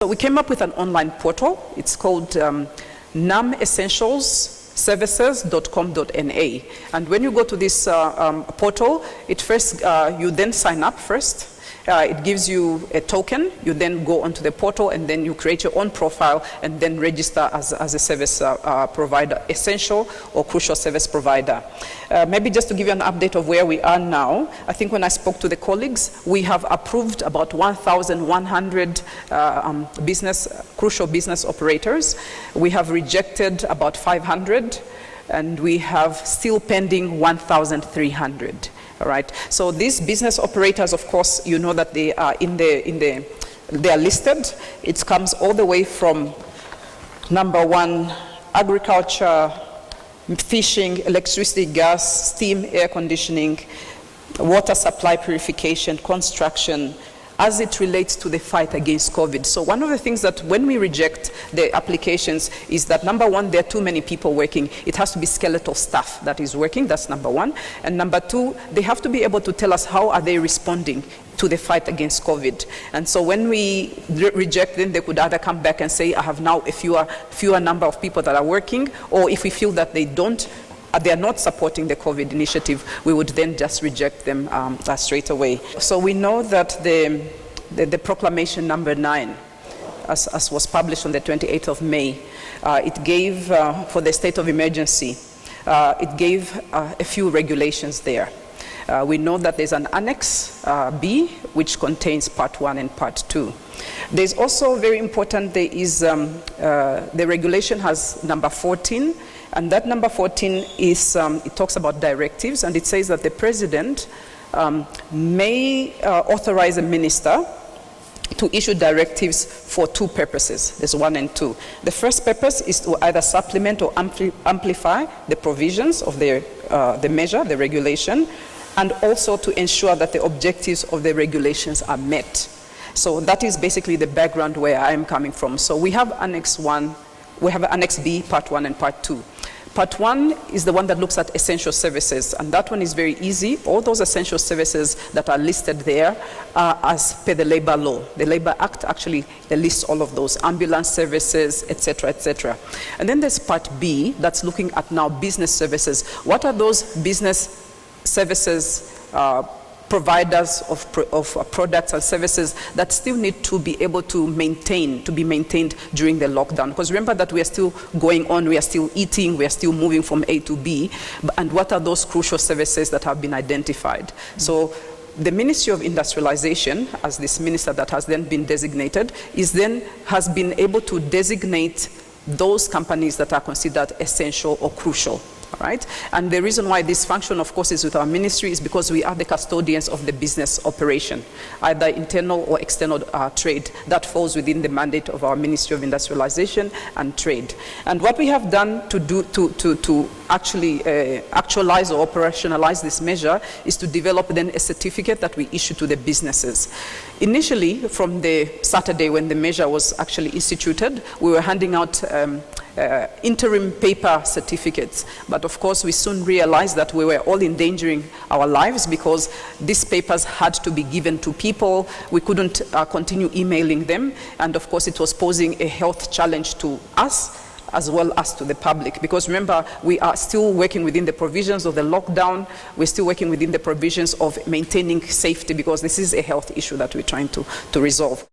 So we came up with an online portal. It's called namessentialsservices.com.na. And when you go to this portal, you then sign up first. It gives you a token. You then go onto the portal and then you create your own profile and then register as a service provider, essential or crucial service provider. Maybe just to give you an update of where we are now, I think when I spoke to the colleagues, we have approved about 1,100 crucial business operators. We have rejected about 500, and we have still pending 1,300. All right. So these business operators, of course, you know that they are they are listed. It comes all the way from number 1, agriculture, fishing, electricity, gas, steam, air conditioning, water supply purification, construction, as it relates to the fight against COVID. So one of the things that when we reject the applications is that, number 1, there are too many people working. It has to be skeletal staff that is working. That's number 1. And number 2, they have to be able to tell us how are they responding to the fight against COVID. And so when we reject them, they could either come back and say, I have now a fewer number of people that are working, or if we feel that they are not supporting the COVID initiative, we would then just reject them straight away. So we know that the proclamation number 9, as was published on the 28th of May, it gave, for the state of emergency, it gave a few regulations there. We know that there's an Annex B, which contains Part 1 and Part 2. There's also, very important, there is, the regulation has number 14, and that number 14 is, it talks about directives, and it says that the president may authorize a minister to issue directives for 2 purposes. There's 1 and 2. The first purpose is to either supplement or amplify the provisions of the measure, the regulation, and also to ensure that the objectives of the regulations are met. So that is basically the background where I am coming from. So we have Annex 1, we have Annex B, Part 1 and Part 2. Part 1 is the one that looks at essential services, and that one is very easy. All those essential services that are listed there are as per the labor law. The Labor Act actually lists all of those, ambulance services, etc., etc. And then there's Part B that's looking at now business services. What are those business services, providers of products and services that still need to be able to be maintained during the lockdown? Because remember that we are still going on, we are still eating, we are still moving from A to B, and what are those crucial services that have been identified? So the Ministry of Industrialisation, as this minister that has then been designated, has been able to designate those companies that are considered essential or crucial. All right? And the reason why this function, of course, is with our ministry is because we are the custodians of the business operation, either internal or external trade. That falls within the mandate of our Ministry of Industrialisation and Trade. And what we have done to actually actualize or operationalize this measure is to develop then a certificate that we issue to the businesses. Initially, from the Saturday when the measure was actually instituted, we were handing out interim paper certificates, but of course we soon realized that we were all endangering our lives because these papers had to be given to people. We couldn't continue emailing them, and of course it was posing a health challenge to us as well as to the public, because remember, we are still working within the provisions of the lockdown. We're still working within the provisions of maintaining safety, because this is a health issue that we're trying to resolve.